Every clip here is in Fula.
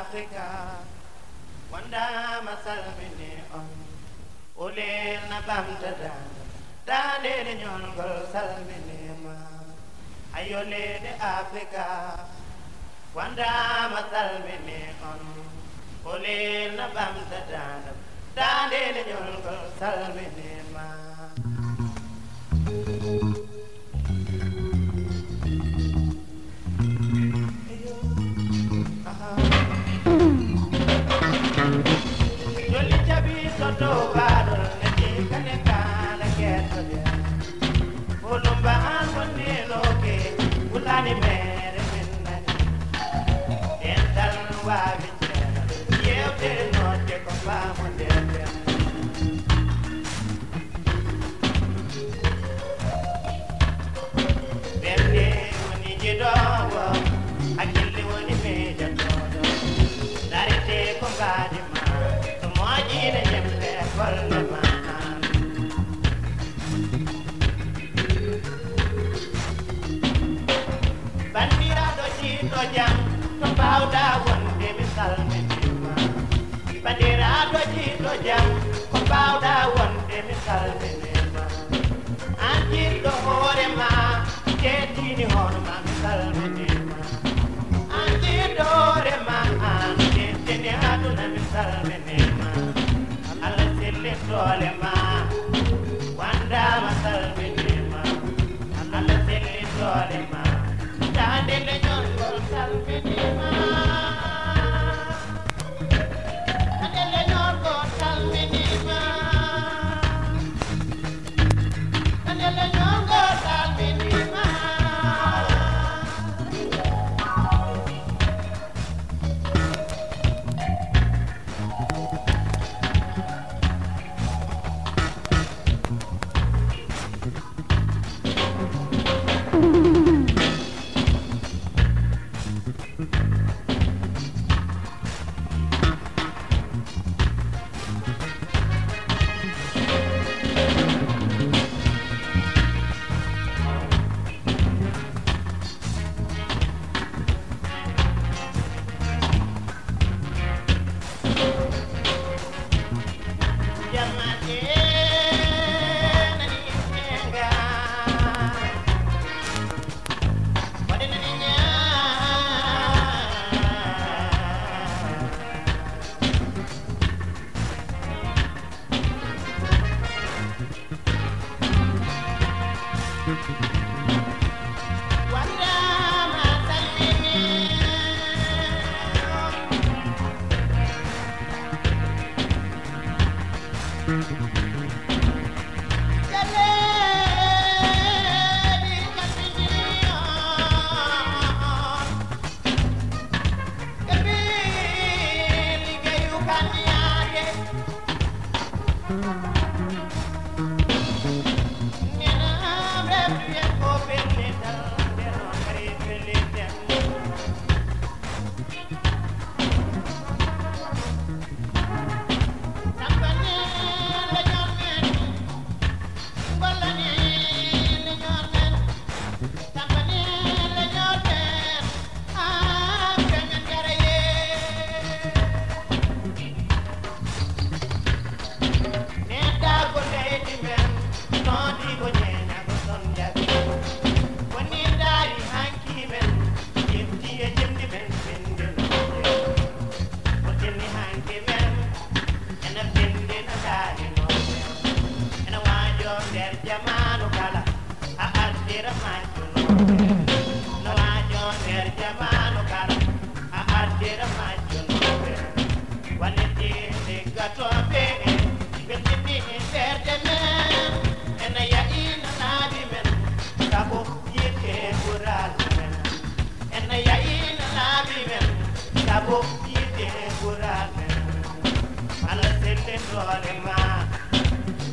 Africa wanda masalmini on ulil na bamdada dande de nyon gol salmini ma ayole de Africa wanda masalmini on ulil na bamdada dande de nyon gol salmini ma Joli jabi soto badol ne kane kala keto de Olumba anwani loke ulani mere minani Dental wa bichera yewte note ko ba mo de Bende woni jidowo akili woni meja todo Darite ko gadi ma to moji de jembe kolle ma Bandira do jito jam to bawda wonde misal me ma Bandira do jito jam ko bawda wonde misal me ma Anji do hore ma jetini hono ma misal me ma Anji do hore ma jetini aduna misal me ma Alla sille tole ma wanda masal me ma Alla sille tole ma Dande le nyon gol sal me ma Dande le nyon gol sal me ma Dande le nyon gol sal me ma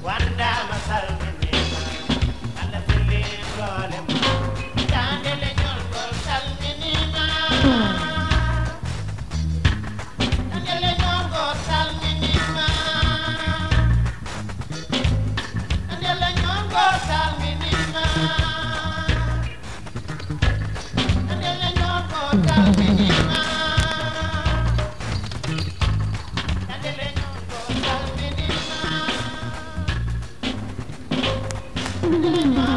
Wanda masal me, alla sille role ma, Thank you.